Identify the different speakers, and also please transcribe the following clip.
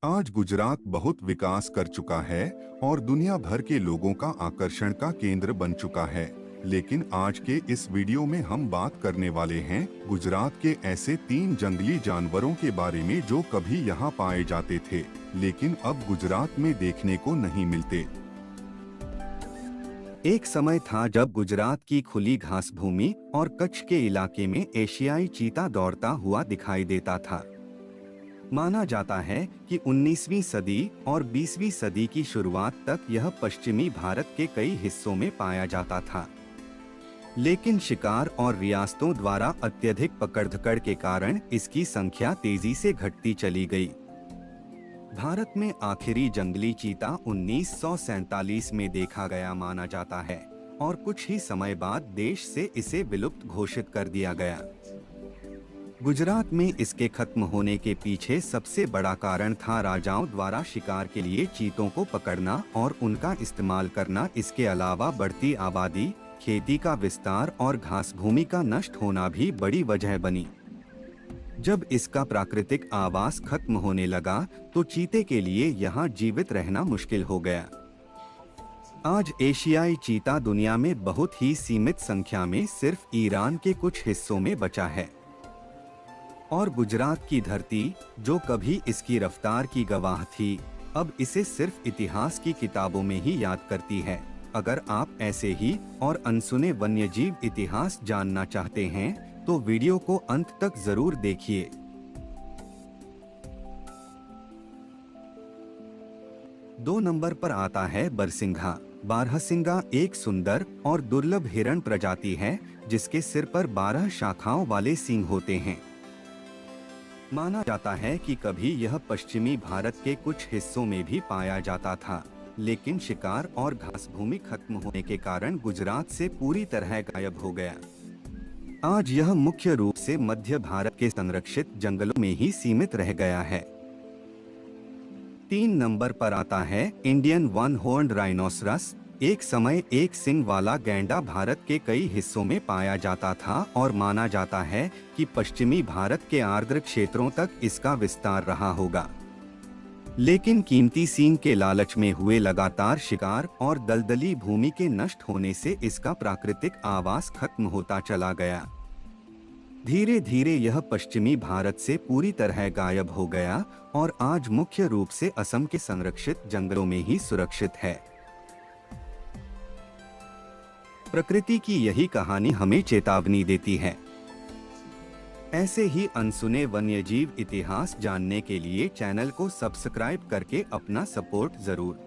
Speaker 1: आज गुजरात बहुत विकास कर चुका है और दुनिया भर के लोगों का आकर्षण का केंद्र बन चुका है। लेकिन आज के इस वीडियो में हम बात करने वाले हैं गुजरात के ऐसे 3 जंगली जानवरों के बारे में जो कभी यहाँ पाए जाते थे, लेकिन अब गुजरात में देखने को नहीं मिलते।
Speaker 2: एक समय था जब गुजरात की खुली घास भूमि और कच्छ के इलाके में एशियाई चीता दौड़ता हुआ दिखाई देता था। माना जाता है कि 19वीं सदी और 20वीं सदी की शुरुआत तक यह पश्चिमी भारत के कई हिस्सों में पाया जाता था, लेकिन शिकार और रियासतों द्वारा अत्यधिक पकड़-धकड़ के कारण इसकी संख्या तेजी से घटती चली गई। भारत में आखिरी जंगली चीता 1947 में देखा गया माना जाता है और कुछ ही समय बाद देश से इसे विलुप्त घोषित कर दिया गया। गुजरात में इसके खत्म होने के पीछे सबसे बड़ा कारण था राजाओं द्वारा शिकार के लिए चीतों को पकड़ना और उनका इस्तेमाल करना। इसके अलावा बढ़ती आबादी, खेती का विस्तार और घास भूमि का नष्ट होना भी बड़ी वजह बनी। जब इसका प्राकृतिक आवास खत्म होने लगा तो चीते के लिए यहाँ जीवित रहना मुश्किल हो गया। आज एशियाई चीता दुनिया में बहुत ही सीमित संख्या में सिर्फ ईरान के कुछ हिस्सों में बचा है और गुजरात की धरती, जो कभी इसकी रफ्तार की गवाह थी, अब इसे सिर्फ इतिहास की किताबों में ही याद करती है। अगर आप ऐसे ही और अनसुने वन्यजीव इतिहास जानना चाहते हैं तो वीडियो को अंत तक जरूर देखिए। 2 नंबर पर आता है बरसिंघा। बारहसिंगा एक सुंदर और दुर्लभ हिरण प्रजाति है जिसके सिर पर 12 शाखाओं वाले सींग होते हैं। माना जाता है कि कभी यह पश्चिमी भारत के कुछ हिस्सों में भी पाया जाता था, लेकिन शिकार और घास भूमि खत्म होने के कारण गुजरात से पूरी तरह गायब हो गया। आज यह मुख्य रूप से मध्य भारत के संरक्षित जंगलों में ही सीमित रह गया है। 3 नंबर पर आता है इंडियन वन हॉर्न्ड राइनोसरस। एक समय एक सींग वाला गैंडा भारत के कई हिस्सों में पाया जाता था और माना जाता है कि पश्चिमी भारत के आर्द्र क्षेत्रों तक इसका विस्तार रहा होगा। लेकिन कीमती सींग के लालच में हुए लगातार शिकार और दलदली भूमि के नष्ट होने से इसका प्राकृतिक आवास खत्म होता चला गया। धीरे धीरे यह पश्चिमी भारत से पूरी तरह गायब हो गया और आज मुख्य रूप से असम के संरक्षित जंगलों में ही सुरक्षित है। प्रकृति की यही कहानी हमें चेतावनी देती है। ऐसे ही अनसुने वन्यजीव इतिहास जानने के लिए चैनल को सब्सक्राइब करके अपना सपोर्ट जरूर